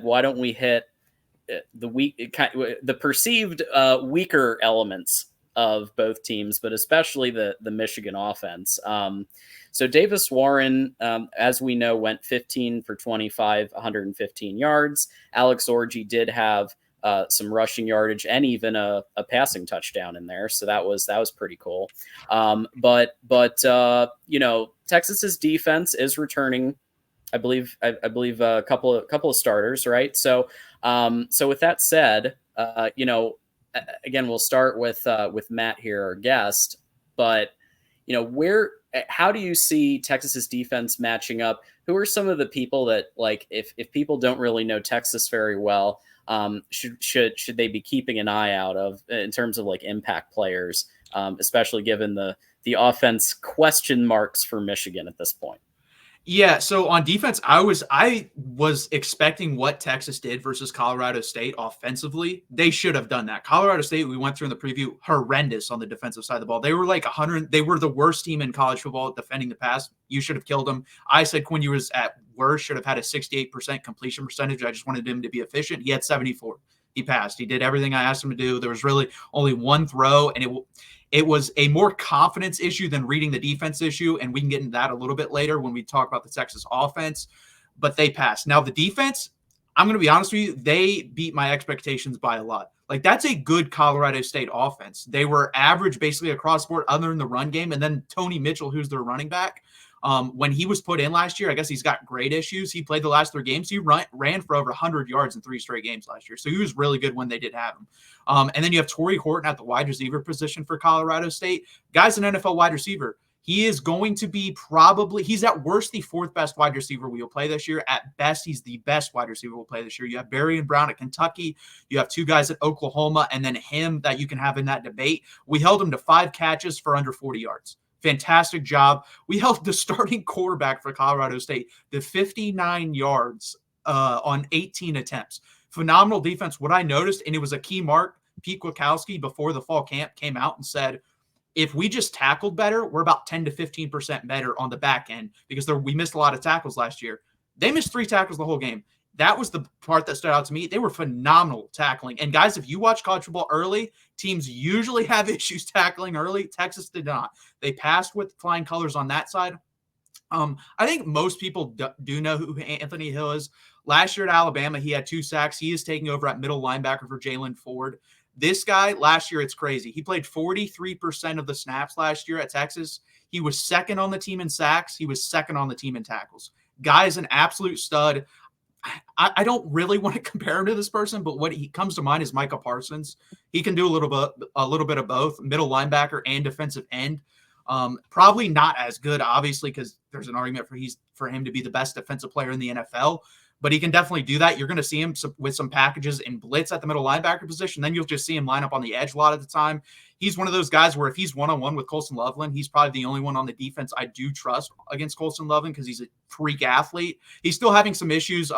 why don't we hit the perceived weaker elements of both teams, but especially the Michigan offense. So Davis Warren, as we know, went 15 for 25, 115 yards. Alex Orji did have some rushing yardage and even a passing touchdown in there, so that was pretty cool. But Texas's defense is returning. I believe a couple of starters, right? So with that said, again, we'll start with Matt here, our guest. But how do you see Texas's defense matching up? Who are some of the people that, like, if people don't really know Texas very well, should they be keeping an eye out of in terms of like impact players, especially given the offense question marks for Michigan at this point? Yeah, so on defense, I was expecting what Texas did versus Colorado State offensively. They should have done that. Colorado State, we went through in the preview, horrendous on the defensive side of the ball. They were like 100. They were the worst team in college football defending the pass. You should have killed them. I said Quinn Ewers at worst should have had a 68% completion percentage. I just wanted him to be efficient. He had 74. He passed. He did everything I asked him to do. There was really only one throw, and it was a more confidence issue than reading the defense issue, and we can get into that a little bit later when we talk about the Texas offense, but they passed. Now, the defense, I'm going to be honest with you, they beat my expectations by a lot. Like, that's a good Colorado State offense. They were average basically across the board other than the run game, and then Tony Mitchell, who's their running back, when he was put in last year, I guess he's got great issues. He played the last 3 games. He ran for over 100 yards in 3 straight games last year. So he was really good when they did have him. And then you have Torrey Horton at the wide receiver position for Colorado State. Guy's an NFL wide receiver. He is going to be he's at worst the 4th best wide receiver we will play this year. At best, he's the best wide receiver we'll play this year. You have Barry and Brown at Kentucky. You have 2 guys at Oklahoma, and then him that you can have in that debate. We held him to 5 catches for under 40 yards. Fantastic job. We held the starting quarterback for Colorado State to 59 yards on 18 attempts. Phenomenal defense. What I noticed, and it was a key mark, Pete Kwiatkowski before the fall camp came out and said, if we just tackled better, we're about 10 to 15% better on the back end because we missed a lot of tackles last year. They missed 3 tackles the whole game. That was the part that stood out to me. They were phenomenal tackling. And guys, if you watch college football early, teams usually have issues tackling early. Texas did not. They passed with flying colors on that side. I think most people do know who Anthony Hill is. Last year at Alabama, he had 2 sacks. He is taking over at middle linebacker for Jalen Ford. This guy, last year, it's crazy. He played 43% of the snaps last year at Texas. He was second on the team in sacks. He was second on the team in tackles. Guy is an absolute stud. I don't really want to compare him to this person, but what he comes to mind is Micah Parsons. He can do a little bit of both, middle linebacker and defensive end. Probably not as good, obviously, because there's an argument for him to be the best defensive player in the NFL, but he can definitely do that. You're going to see him with some packages in blitz at the middle linebacker position. Then you'll just see him line up on the edge a lot of the time. He's one of those guys where if he's one-on-one with Colston Loveland, he's probably the only one on the defense I do trust against Colston Loveland because he's a freak athlete. He's still having some issues.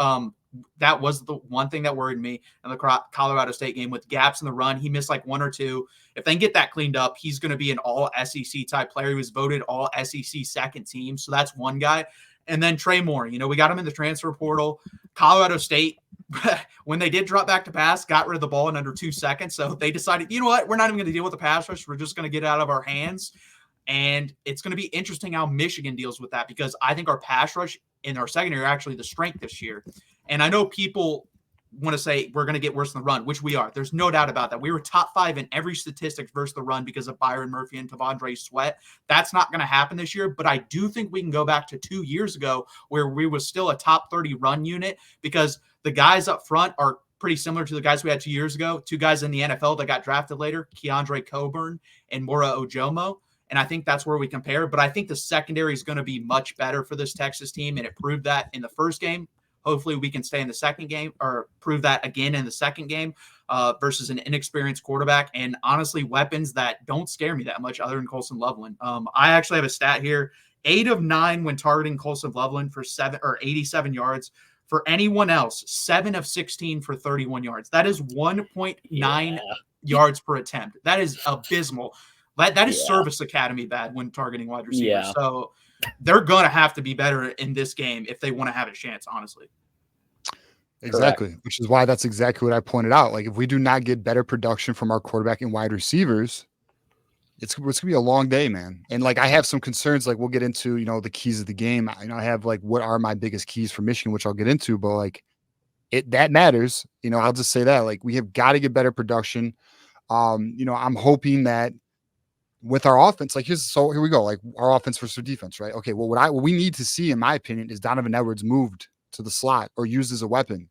That was the one thing that worried me in the Colorado State game with gaps in the run. He missed like 1 or 2. If they can get that cleaned up, he's going to be an all SEC type player. He was voted all SEC second team. So that's one guy. And then Trey Moore, we got him in the transfer portal. Colorado State, when they did drop back to pass, got rid of the ball in under 2 seconds. So they decided, you know what? We're not even going to deal with the pass rush. We're just going to get it out of our hands. And it's going to be interesting how Michigan deals with that because I think our pass rush in our secondary are actually the strength this year. And I know people want to say we're going to get worse in the run, which we are. There's no doubt about that. We were top 5 in every statistic versus the run because of Byron Murphy and Tavondre Sweat. That's not going to happen this year, but I do think we can go back to 2 years ago where we were still a top 30 run unit because the guys up front are pretty similar to the guys we had 2 years ago. 2 guys in the NFL that got drafted later, Keandre Coburn and Mora Ojomo. And I think that's where we compare. But I think the secondary is going to be much better for this Texas team, and it proved that in the first game. Hopefully we can stay in the second game or prove that again in the second game versus an inexperienced quarterback. And honestly, weapons that don't scare me that much other than Colston Loveland. I actually have a stat here. 8 of 9 when targeting Colston Loveland for 87 yards. For anyone else, 7 of 16 for 31 yards. That is 1.9 yards per attempt. That is abysmal. That is Service Academy bad when targeting wide receivers. Yeah. So they're going to have to be better in this game if they want to have a chance, honestly. Correct. Exactly, which is why that's exactly what I pointed out. Like, if we do not get better production from our quarterback and wide receivers, it's gonna be a long day, man. And like, I have some concerns. Like, we'll get into the keys of the game. I have like what are my biggest keys for Michigan, which I'll get into. But like, that matters. I'll just say that. Like, we have got to get better production. I'm hoping that with our offense, like here we go. Like, our offense versus defense, right? Okay. Well, what we need to see, in my opinion, is Donovan Edwards moved to the slot or used as a weapon.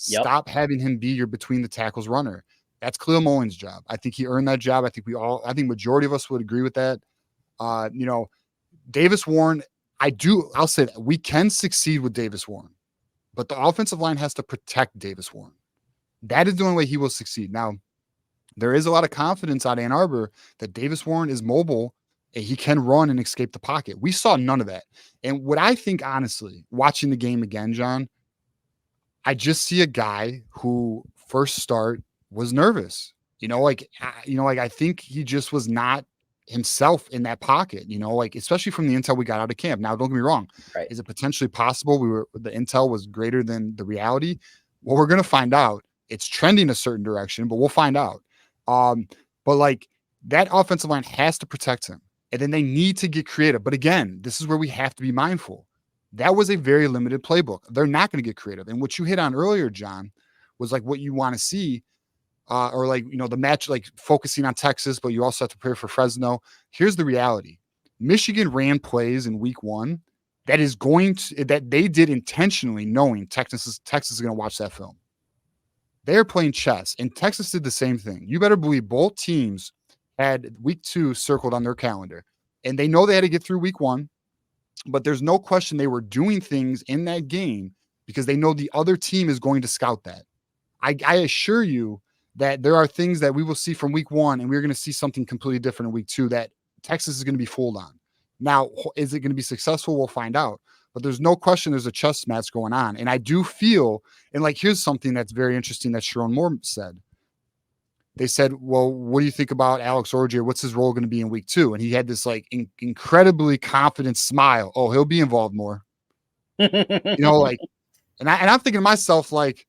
Yep. Stop having him be your between the tackles runner. That's Khalil Mullen's job. I think he earned that job. I think majority of us would agree with that. Davis Warren, I'll say that we can succeed with Davis Warren, but the offensive line has to protect Davis Warren. That is the only way he will succeed. Now, there is a lot of confidence out of Ann Arbor that Davis Warren is mobile and he can run and escape the pocket. We saw none of that. And what I think, honestly, watching the game again, John, I just see a guy who first start was nervous. I think he just was not himself in that pocket, especially from the intel we got out of camp. Now, don't get me wrong. Right. Is it potentially possible the intel was greater than the reality? Well, we're going to find out. It's trending a certain direction, but we'll find out. But like, that offensive line has to protect him, and then they need to get creative. But again, this is where we have to be mindful. That was a very limited playbook. They're not going to get creative. And what you hit on earlier, John, was like what you want to see, or like, the match, like focusing on Texas, but you also have to prepare for Fresno. Here's the reality. Michigan ran plays in week 1 that they did intentionally, knowing Texas is going to watch that film. They're playing chess, and Texas did the same thing. You better believe both teams had week 2 circled on their calendar, and they know they had to get through week 1. But there's no question they were doing things in that game because they know the other team is going to scout that. I assure you that there are things that we will see from week 1, and we're going to see something completely different in week 2 that Texas is going to be fooled on. Now, is it going to be successful? We'll find out. But there's no question there's a chess match going on. And I do feel, and like, here's something that's very interesting that Sharon Moore said. They said, well, what do you think about Alex Orji? What's his role going to be in week 2? And he had this like incredibly confident smile. Oh, he'll be involved more. Like, and I'm thinking to myself, like,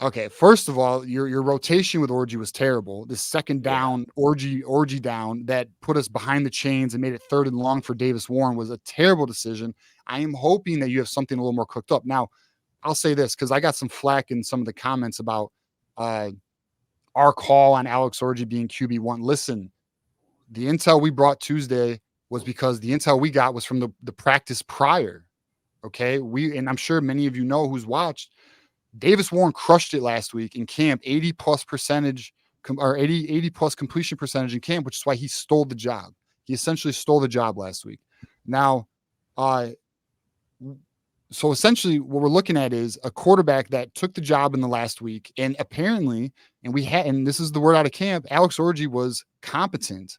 okay, first of all, your rotation with Orji was terrible. The second down, Orji down that put us behind the chains and made it 3rd and long for Davis Warren was a terrible decision. I am hoping that you have something a little more cooked up. Now, I'll say this because I got some flack in some of the comments about our call on Alex Orji being QB1. Listen, the intel we brought Tuesday was because the intel we got was from the practice prior. Okay. And I'm sure many of you know who's watched. Davis Warren crushed it last week in camp, 80 plus completion percentage in camp, which is why he stole the job. He essentially stole the job last week. Now, so essentially what we're looking at is a quarterback that took the job in the last week. And apparently, and this is the word out of camp, Alex Orji was competent,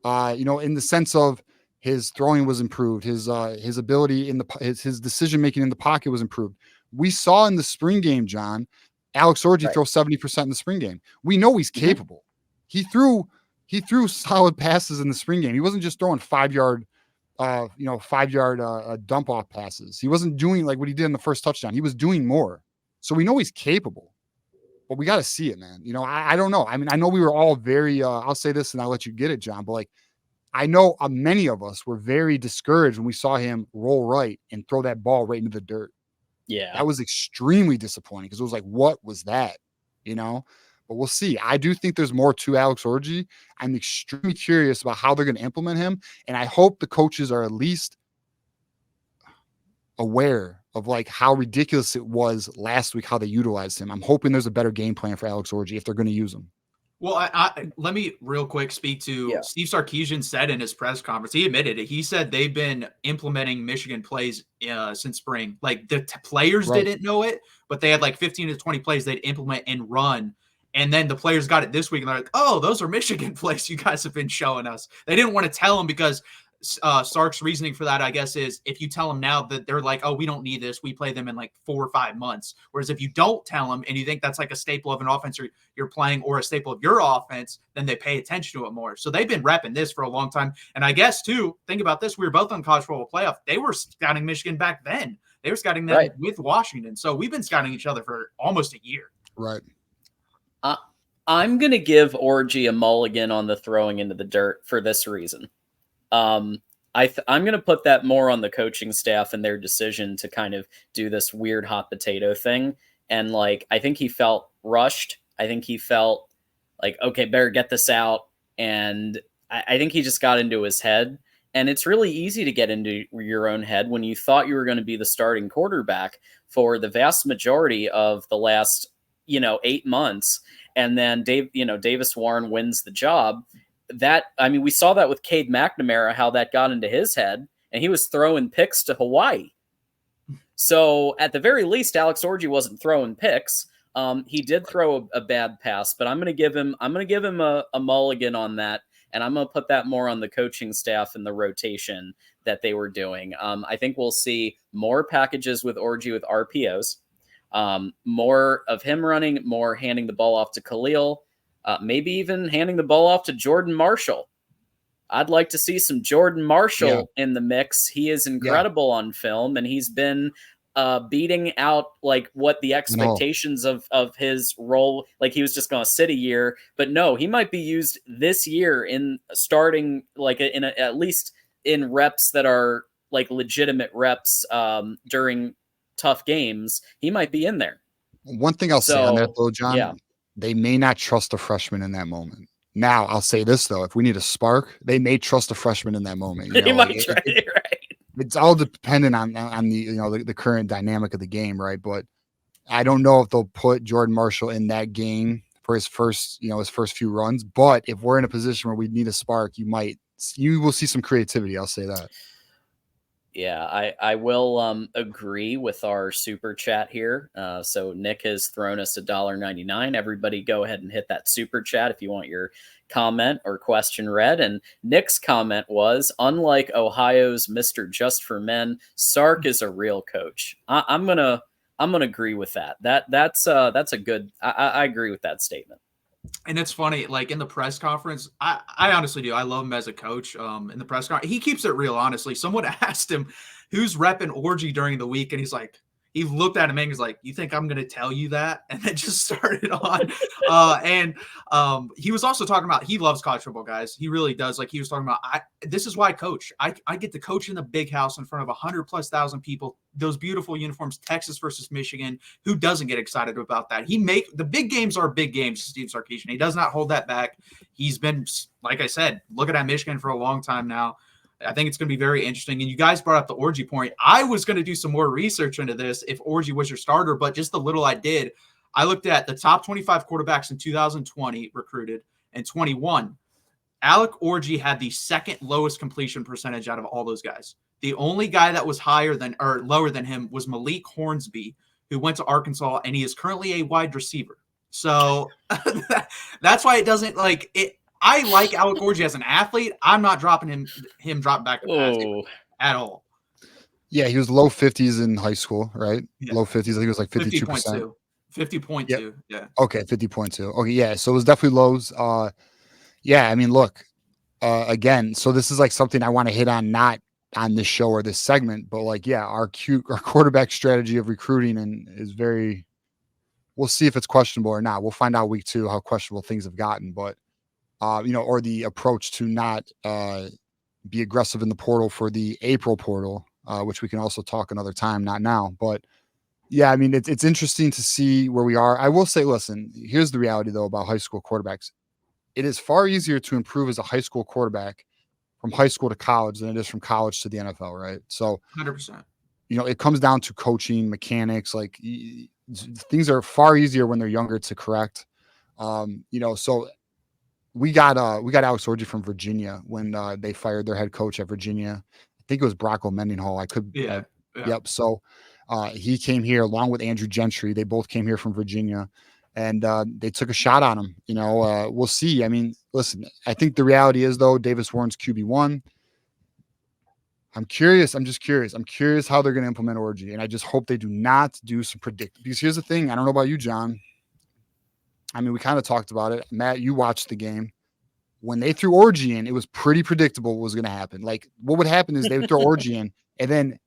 in the sense of his throwing was improved. His ability his decision-making in the pocket was improved. We saw in the spring game, John, Alex Orji throw 70% in the spring game. We know he's capable. He threw solid passes in the spring game. He wasn't just throwing 5-yard dump off passes. He wasn't doing like what he did in the first touchdown. He was doing more. So we know he's capable, but we got to see it, man. I don't know. I mean, I know we were all very, I'll say this and I'll let you get it, John, but like, I know many of us were very discouraged when we saw him roll right and throw that ball right into the dirt. Yeah. That was extremely disappointing because it was like, what was that? But we'll see. I do think there's more to Alex Orji. I'm extremely curious about how they're going to implement him. And I hope the coaches are at least aware of like how ridiculous it was last week, how they utilized him. I'm hoping there's a better game plan for Alex Orji if they're going to use him. Well, I let me real quick speak to Steve Sarkisian said in his press conference. He admitted it. He said they've been implementing Michigan plays since spring. Like the players didn't know it, but they had like 15 to 20 plays they'd implement and run. And then the players got it this week and they're like, oh, those are Michigan plays you guys have been showing us. They didn't want to tell them because Sark's reasoning for that, I guess, is if you tell them now that they're like, oh, we don't need this. We play them in like 4 or 5 months. Whereas if you don't tell them and you think that's like a staple of an offense you're playing or a staple of your offense, then they pay attention to it more. So they've been repping this for a long time. And I guess, too, think about this. We were both on college football playoff. They were scouting Michigan back then. They were scouting them Right. with Washington. So we've been scouting each other for almost a year. Right. I'm going to give Orgy a mulligan on the throwing into the dirt for this reason. I'm going to put that more on the coaching staff and their decision to kind of do this weird hot potato thing. And like, I think he felt rushed. I think he felt like, okay, better get this out. And I think he just got into his head. And it's really easy to get into your own head when you thought you were going to be the starting quarterback for the vast majority of the last, 8 months. And then Davis Warren wins the job. We saw that with Cade McNamara, how that got into his head, and he was throwing picks to Hawaii. So at the very least, Alex Orgy wasn't throwing picks. He did throw a bad pass, but I'm going to give him a mulligan on that, and I'm going to put that more on the coaching staff and the rotation that they were doing. I think we'll see more packages with Orgy with RPOs, more of him running, more handing the ball off to Khalil, maybe even handing the ball off to Jordan Marshall. I'd like to see some Jordan Marshall in the mix. He is incredible on film, and he's been beating out like what the expectations of his role. Like he was just going to sit a year, but no, he might be used this year in starting like at least in reps that are like legitimate reps during tough games. He might be in there. One thing I'll say on that though, John, they may not trust a freshman in that moment. Now I'll say this though, if we need a spark, they may trust a freshman in that moment. They might try it, right? It's all dependent on the the current dynamic of the game, right? But I don't know if they'll put Jordan Marshall in that game for his first few runs. But if we're in a position where we need a spark, you will see some creativity. I'll say that. Yeah, I will agree with our super chat here. So Nick has thrown us $1.99. Everybody go ahead and hit that super chat if you want your comment or question read. And Nick's comment was, unlike Ohio's Mr. Just for Men, Sark is a real coach. I'm gonna agree with that. That's a good. I agree with that statement. And it's funny, like in the press conference, I honestly do. I love him as a coach. In the press conference, he keeps it real, honestly. Someone asked him who's repping Orgy during the week, and he's like, he looked at him and he's like, "You think I'm going to tell you that?" And then just started on. He was also talking about he loves college football, guys. He really does. Like he was talking about, this is why I coach. I get to coach in the big house in front of 100,000+ people. Those beautiful uniforms, Texas versus Michigan. Who doesn't get excited about that? The big games are big games. Steve Sarkisian. He does not hold that back. He's been, like I said, looking at Michigan for a long time now. I think it's going to be very interesting. And you guys brought up the Orgy point. I was going to do some more research into this if Orgy was your starter, but just the little I did, I looked at the top 25 quarterbacks in 2020 recruited and 21. Alec Orgy had the second lowest completion percentage out of all those guys. The only guy that was lower than him was Malik Hornsby, who went to Arkansas, and he is currently a wide receiver. So that's why it doesn't like it. I like Alec Orgy as an athlete. I'm not dropping him dropping back to pass at all. Yeah, he was low 50s in high school, right? Yeah. Low 50s. I think it was like 52%. 50.2. Yeah. Okay, 50.2. Okay, yeah. So it was definitely lows. Yeah, I mean, look, again, so this is like something I want to hit on, not on this show or this segment, but like, yeah, our quarterback strategy of recruiting is very, we'll see if it's questionable or not. We'll find out week 2 how questionable things have gotten, but or the approach to not be aggressive in the portal for the April portal, which we can also talk another time, not now. But yeah, I mean, it's interesting to see where we are. I will say, listen, here's the reality though about high school quarterbacks. It is far easier to improve as a high school quarterback from high school to college than it is from college to the NFL, right? So 100%. It comes down to coaching, mechanics, like things are far easier when they're younger to correct. So we got Alex Orgy from Virginia when they fired their head coach at Virginia. I think it was Brock Mendenhall. Yep. So he came here along with Andrew Gentry. They both came here from Virginia, and they took a shot on him. We'll see. I mean, listen, I think the reality is though, Davis Warren's QB1. I'm curious. I'm just curious. I'm curious how they're going to implement Orgy, and I just hope they do not do some because here's the thing. I don't know about you, John. I mean, we kind of talked about it. Matt, you watched the game. When they threw Orgy in, it was pretty predictable what was going to happen. Like, what would happen is they would throw Orgy in, and then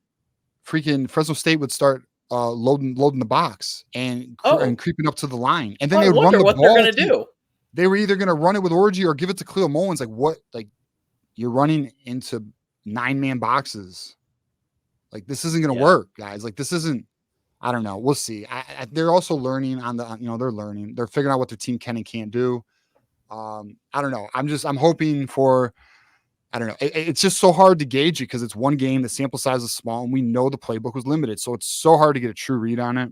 freaking Fresno State would start loading the box and Oh, creeping up to the line, and then I they would run wonder the what they're ball. gonna do. They were either going to run it with Orgy or give it to Khalil Mullins. Like what? Like you're running into 9-man boxes. Like this isn't going to Yeah. work, guys. Like this isn't. I don't know. We'll see. They're also learning on the. They're learning. They're figuring out what their team can and can't do. I don't know. I'm hoping for. I don't know. It's just so hard to gauge it because it's one game. The sample size is small, and we know the playbook was limited, so it's so hard to get a true read on it.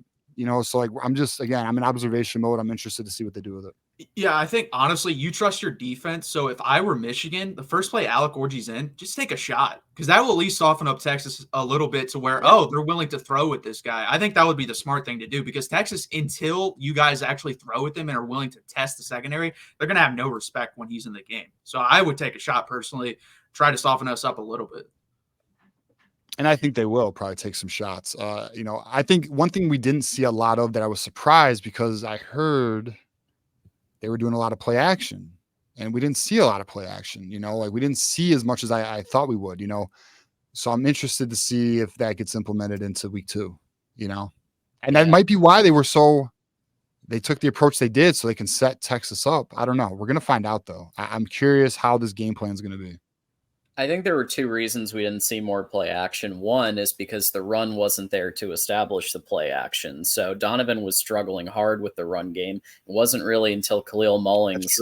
So like I'm in observation mode. I'm interested to see what they do with it. Yeah, I think honestly, you trust your defense. So if I were Michigan, the first play Alec Orgy's in, just take a shot because that will at least soften up Texas a little bit to where, they're willing to throw with this guy. I think that would be the smart thing to do because Texas, until you guys actually throw with him and are willing to test the secondary, they're going to have no respect when he's in the game. So I would take a shot personally, try to soften us up a little bit. And I think they will probably take some shots. I think one thing we didn't see a lot of that I was surprised because I heard they were doing a lot of play action and we didn't see a lot of play action, like we didn't see as much as I thought we would, so I'm interested to see if that gets implemented into week 2, and that might be why they took the approach they did so they can set Texas up. I don't know. We're going to find out though. I'm curious how this game plan is going to be. I think there were 2 reasons we didn't see more play action. One is because the run wasn't there to establish the play action. So Donovan was struggling hard with the run game. It wasn't really until Khalil Mullins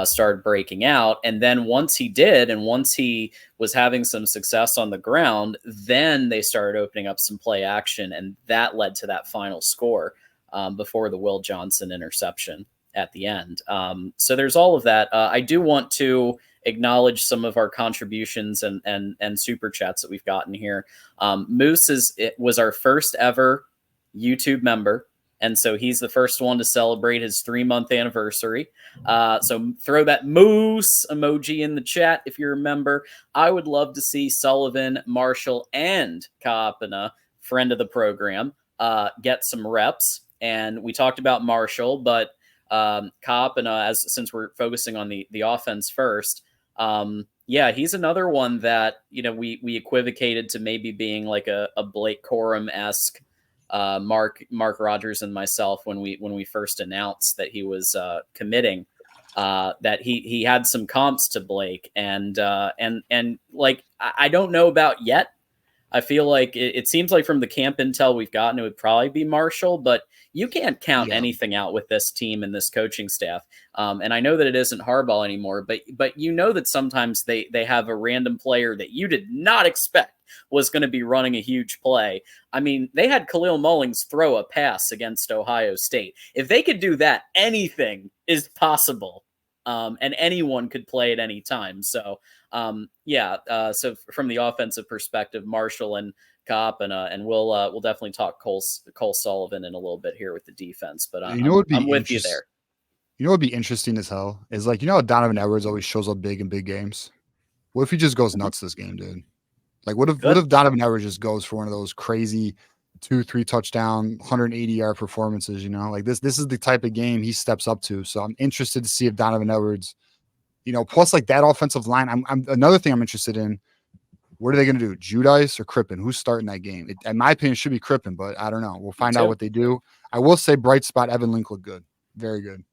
started breaking out. And then once he did, and once he was having some success on the ground, then they started opening up some play action. And that led to that final score before the Will Johnson interception at the end. So there's all of that. I do want to acknowledge some of our contributions and super chats that we've gotten here. Moose was our first ever YouTube member, and so he's the first one to celebrate his 3-month anniversary. So throw that Moose emoji in the chat if you're a member. I would love to see Sullivan, Marshall, and Kaapana, friend of the program, get some reps. And we talked about Marshall, but Kaapana, since we're focusing on the offense first, he's another one that we equivocated to maybe being like a Blake Corum-esque Mark Rogers and myself when we first announced that he was committing, that he had some comps to Blake and like I don't know about yet. I feel like it seems like from the camp intel we've gotten, it would probably be Marshall, but you can't count anything out with this team and this coaching staff. And I know that it isn't Harbaugh anymore, but that sometimes they have a random player that you did not expect was going to be running a huge play. I mean, they had Khalil Mullins throw a pass against Ohio State. If they could do that, anything is possible. And anyone could play at any time. So, so from the offensive perspective, Marshall and Kaapana, and we'll definitely talk Cole Sullivan in a little bit here with the defense. But I'm with you there. You know what would be interesting as hell is like how Donovan Edwards always shows up big in big games. What if he just goes nuts this game, dude? Like what if Donovan Edwards just goes for one of those crazy 2-3 touchdown 180-yard performances? Like this is the type of game he steps up to. So I'm interested to see if Donovan Edwards, plus like that offensive line. I'm another thing I'm interested in. What are they going to do? Judice or Crippen? Who's starting that game? In my opinion, it should be Crippen, but I don't know. We'll find out what they do. I will say bright spot, Evan Link looked good. Very good.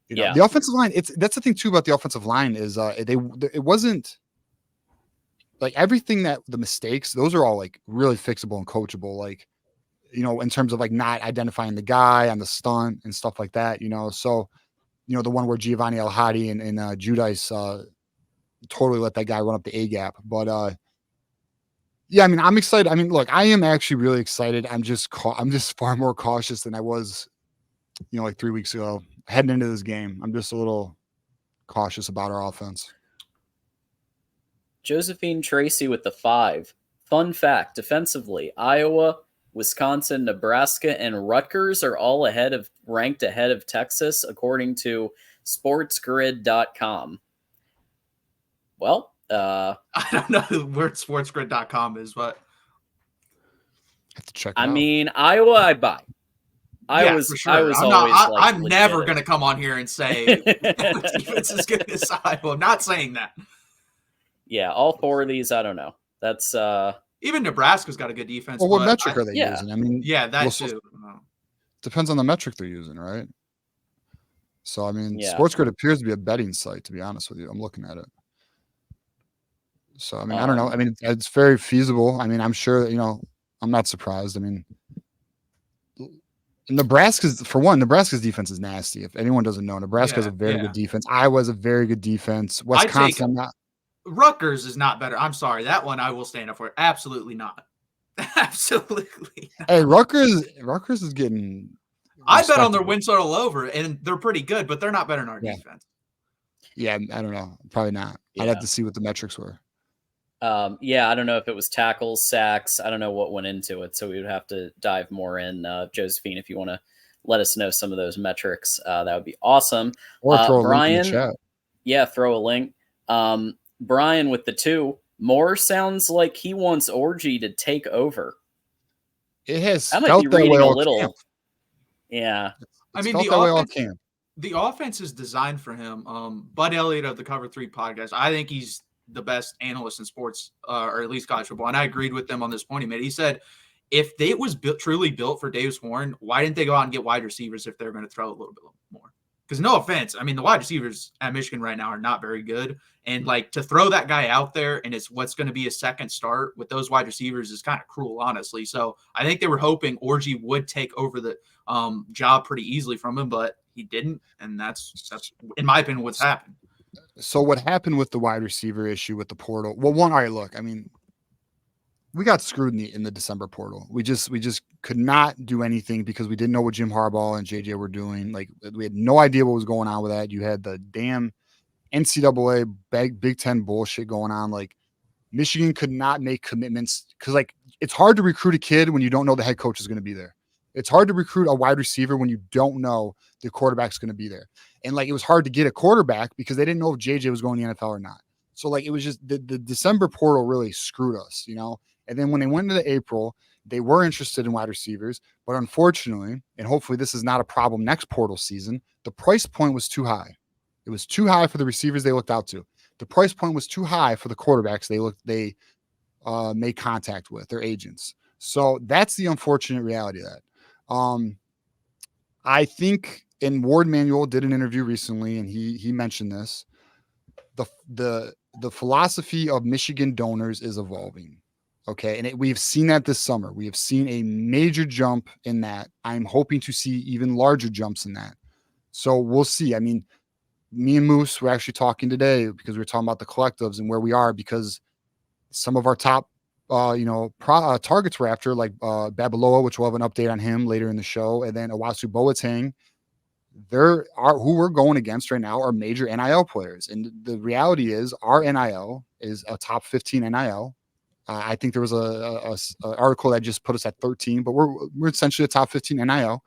The offensive line, that's the thing too about the offensive line is it wasn't like everything that the mistakes, those are all like really fixable and coachable, like, in terms of like not identifying the guy on the stunt and stuff like that, so, the one where Giovanni El Hadi and Judice totally let that guy run up the A gap. But I'm excited. I mean, look, I am actually really excited. I'm just far more cautious than I was, like 3 weeks ago heading into this game. I'm just a little cautious about our offense. Josephine Tracy with the 5. Fun fact, defensively, Iowa, Wisconsin, Nebraska, and Rutgers are all ranked ahead of Texas, according to sportsgrid.com. Well, I don't know where sportsgrid.com is, but I have to check. I mean, Iowa, I buy. For sure. I'm never going to come on here and say defense is good as Iowa. I'm not saying that. Yeah, all 4 of these, I don't know. That's Even Nebraska's got a good defense. Well, what but metric are they yeah. using? I mean, yeah, that well, too. depends on the metric they're using, right? So, I mean, Yeah. SportsGrid appears to be a betting site, to be honest with you. I'm looking at it. So, I mean, I don't know. I mean, it's very feasible. I mean, I'm sure, I'm not surprised. I mean, Nebraska's defense is nasty. If anyone doesn't know, Nebraska's a very good defense. Iowa's a very good defense. Wisconsin, I'm not. Rutgers is not better. I'm sorry. That one I will stand up for. Absolutely not. Absolutely not. Hey, Rutgers is getting. I bet on their win total over, and they're pretty good, but they're not better than our defense. Yeah, I don't know. Probably not. I'd have to see what the metrics were. Yeah, I don't know if it was tackles, sacks. I don't know what went into it, so we would have to dive more in. Josephine, if you want to let us know some of those metrics, that would be awesome. Or throw Brian, a link in the chat. Yeah, throw a link. Brian with the 2. Moore sounds like he wants Orgy to take over. It has felt that way all camp. Yeah. I mean, the offense is designed for him. Bud Elliott of the Cover 3 podcast, I think he's the best analyst in sports, or at least college football. And I agreed with them on this point he made. He said, if it was truly built for Davis Warren, why didn't they go out and get wide receivers if they're going to throw a little bit more? Because no offense, I mean, the wide receivers at Michigan right now are not very good. And like to throw that guy out there and it's what's going to be a second start with those wide receivers is kind of cruel, honestly. So I think they were hoping Orgy would take over the job pretty easily from him, but he didn't. And that's in my opinion, what's happened. So what happened with the wide receiver issue with the portal? Well, all right, look, I mean, we got screwed in the December portal. We just could not do anything because we didn't know what Jim Harbaugh and JJ were doing. Like we had no idea what was going on with that. You had the damn NCAA Big Ten bullshit going on. Like Michigan could not make commitments because like it's hard to recruit a kid when you don't know the head coach is going to be there. It's hard to recruit a wide receiver when you don't know the quarterback's going to be there. And like it was hard to get a quarterback because they didn't know if JJ was going to the NFL or not. So like it was just the December portal really screwed us, And then when they went into April, they were interested in wide receivers, but unfortunately, and hopefully this is not a problem next portal season, the price point was too high. It was too high for the receivers they looked out to. The price point was too high for the quarterbacks they made contact with, their agents. So that's the unfortunate reality of that. I think, and Ward Manuel did an interview recently, and he mentioned this. The philosophy of Michigan donors is evolving. Okay. And we've seen that this summer. We have seen a major jump in that. I'm hoping to see even larger jumps in that. So we'll see. I mean, me and Moose were actually talking today because we were talking about the collectives and where we are because some of our top, targets were after like Babaloa, which we'll have an update on him later in the show. And then Owasu Boateng. Who we're going against right now are major NIL players. And the reality is our NIL is a top 15 NIL. I think there was a article that just put us at 13, but we're essentially a top 15 NIL.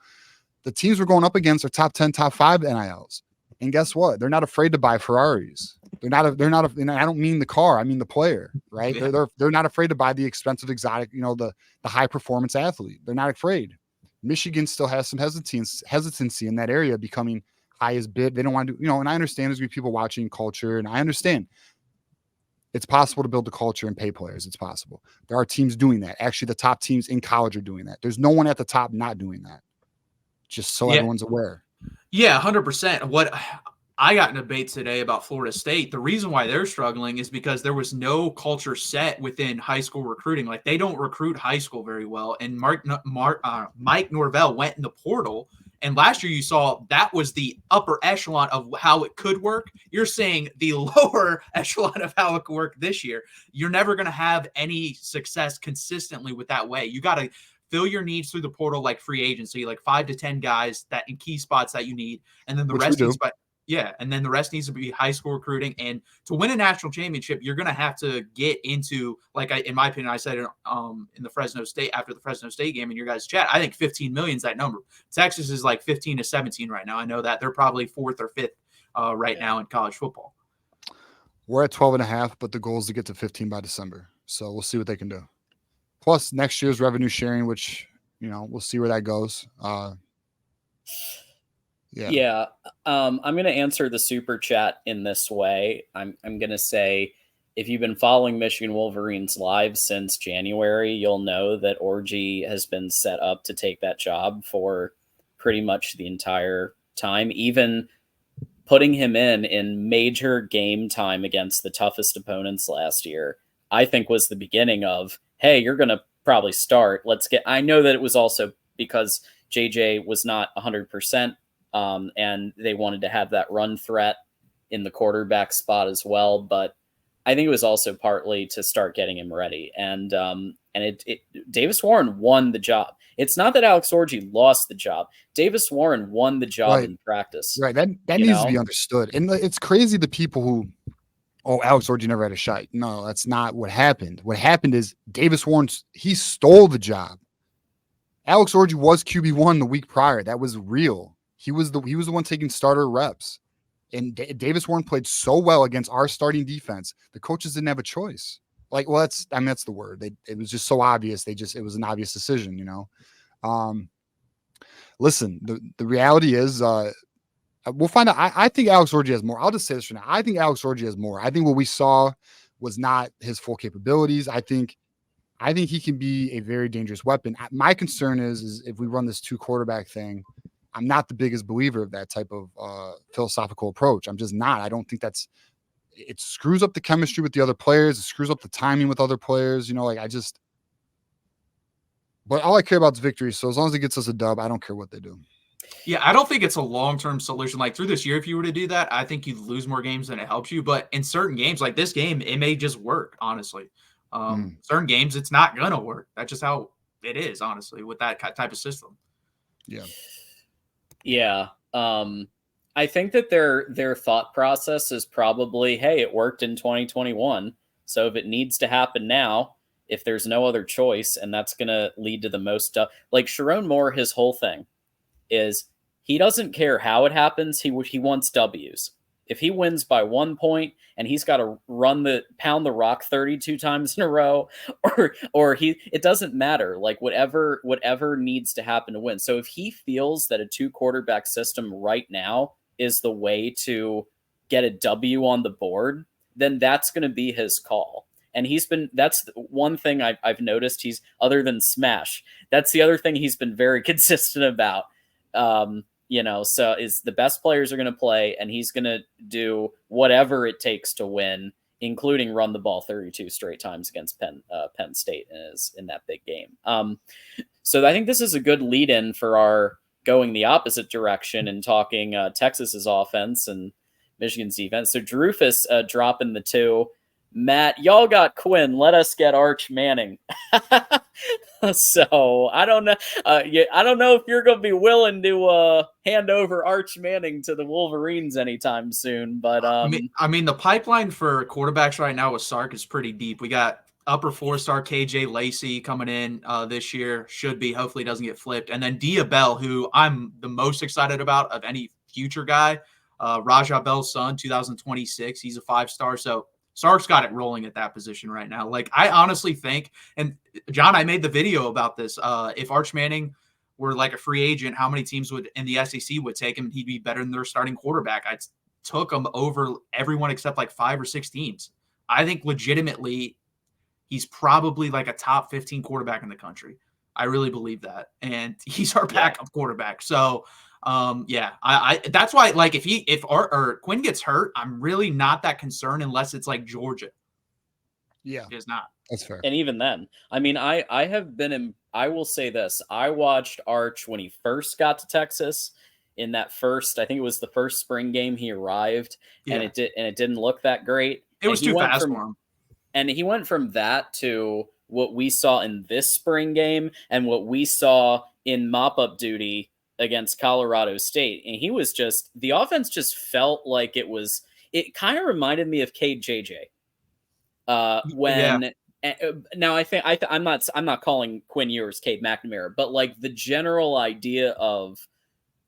The teams we're going up against are top 10, top 5 NILs. And guess what? They're not afraid to buy Ferraris. And I don't mean the car, I mean the player, right? Yeah. They're not afraid to buy the expensive exotic, the high performance athlete. They're not afraid. Michigan still has some hesitancy in that area becoming high as bid. They don't want to do, and I understand there's going to be people watching culture, and I understand it's possible to build the culture and pay players. It's possible. There are teams doing that. Actually, the top teams in college are doing that. There's no one at the top not doing that. Just so everyone's aware. Yeah, 100%. What I got in a debate today about Florida State. The reason why they're struggling is because there was no culture set within high school recruiting. Like they don't recruit high school very well. And Mike Norvell went in the portal. And last year you saw that was the upper echelon of how it could work. You're saying the lower echelon of how it could work this year. You're never going to have any success consistently with that way. You got to fill your needs through the portal like free agency, like 5 to 10 guys that in key spots that you need. And then the rest needs and then the rest needs to be high school recruiting. And to win a national championship, you're going to have to get into, like, in my opinion, I said it in the Fresno State, after the Fresno State game in your guys' chat, I think 15 million is that number. Texas is like 15 to 17 right now. I know that they're probably 4th or 5th right now in college football. We're at 12.5, but the goal is to get to 15 by December. So we'll see what they can do. Plus next year's revenue sharing, which, we'll see where that goes. Yeah. I'm going to answer the super chat in this way. I'm going to say if you've been following Michigan Wolverines live since January, you'll know that Orji has been set up to take that job for pretty much the entire time, even putting him in major game time against the toughest opponents last year, I think was the beginning of, hey, you're going to probably start. I know that it was also because JJ was not 100%, and they wanted to have that run threat in the quarterback spot as well. But I think it was also partly to start getting him ready. And Davis Warren won the job. It's not that Alex Orji lost the job. Davis Warren won the job in practice. Right. That needs to be understood. And it's crazy the people who, oh, Alex Orji never had a shot. No, that's not what happened. What happened is Davis Warren, he stole the job. Alex Orji was QB1 the week prior. That was real. He was the one taking starter reps. And Davis Warren played so well against our starting defense. The coaches didn't have a choice. Like, well, that's the word. It was just so obvious. It was an obvious decision, you know. Listen, the reality is, we'll find out. I think Alex Orji has more. I'll just say this for now. I think Alex Orji has more. I think what we saw was not his full capabilities. I think he can be a very dangerous weapon. My concern is if we run this 2 quarterback thing, I'm not the biggest believer of that type of philosophical approach. I'm just not. I don't think it screws up the chemistry with the other players. It screws up the timing with other players. You know, but all I care about is victory. So as long as it gets us a dub, I don't care what they do. Yeah, I don't think it's a long-term solution. Like through this year, if you were to do that, I think you'd lose more games than it helps you. But in certain games, like this game, it may just work, honestly. Certain games, it's not going to work. That's just how it is, honestly, with that type of system. Yeah. Yeah. I think that their thought process is probably, hey, it worked in 2021. So if it needs to happen now, if there's no other choice, and that's going to lead to the most like Sharon Moore, his whole thing is he doesn't care how it happens. He wants W's. If he wins by 1 point and he's got to pound the rock 32 times in a row, it doesn't matter. Like whatever needs to happen to win. So if he feels that a 2 quarterback system right now is the way to get a W on the board, then that's going to be his call. And that's one thing I've noticed. He's, other than smash, that's the other thing he's been very consistent about. So is the best players are going to play, and he's going to do whatever it takes to win, including run the ball 32 straight times against Penn State in that big game. So I think this is a good lead-in for our going the opposite direction and talking Texas's offense and Michigan's defense. So Drufus dropping the 2. Matt, y'all got Quinn. Let us get Arch Manning. So I don't know. I don't know if you're going to be willing to hand over Arch Manning to the Wolverines anytime soon. But I mean, the pipeline for quarterbacks right now with Sark is pretty deep. We got upper 4-star KJ Lacey coming in this year. Hopefully doesn't get flipped. And then Dia Bell, who I'm the most excited about of any future guy. Raja Bell's son, 2026. He's a 5-star. So Sark's got it rolling at that position right now. Like, I honestly think, and John, I made the video about this. If Arch Manning were like a free agent, how many teams in the SEC would take him? He'd be better than their starting quarterback. I took him over everyone except like 5 or 6 teams. I think legitimately he's probably like a top 15 quarterback in the country. I really believe that. And he's our backup quarterback. So, I that's why, like, if Quinn gets hurt, I'm really not that concerned unless it's like Georgia. Yeah, it's not. That's fair. And even then, I mean, I will say this: I watched Arch when he first got to Texas in that first, I think it was the first spring game he arrived, and it didn't look that great. It was too fast for him. And he went from that to what we saw in this spring game and what we saw in mop-up duty against Colorado State. And the offense just felt like it kind of reminded me of Cade JJ. Now I'm not calling Quinn Ewers Cade McNamara, but like the general idea of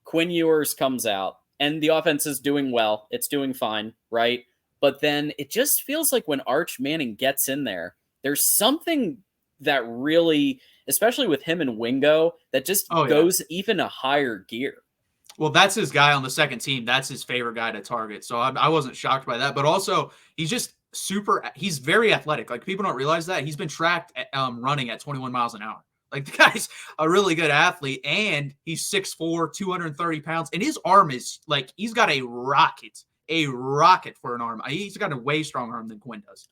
Quinn Ewers comes out and the offense is doing well. It's doing fine, right? But then it just feels like when Arch Manning gets in there, there's something that really, especially with him and Wingo, that just goes even a higher gear. Well, that's his guy on the second team. That's his favorite guy to target. So I wasn't shocked by that. But also, he's just he's very athletic. Like, people don't realize that. He's been tracked running at 21 miles an hour. Like, the guy's a really good athlete, and he's 6'4", 230 pounds, and his arm is like, he's got a rocket for an arm. He's got a way stronger arm than Quinn does.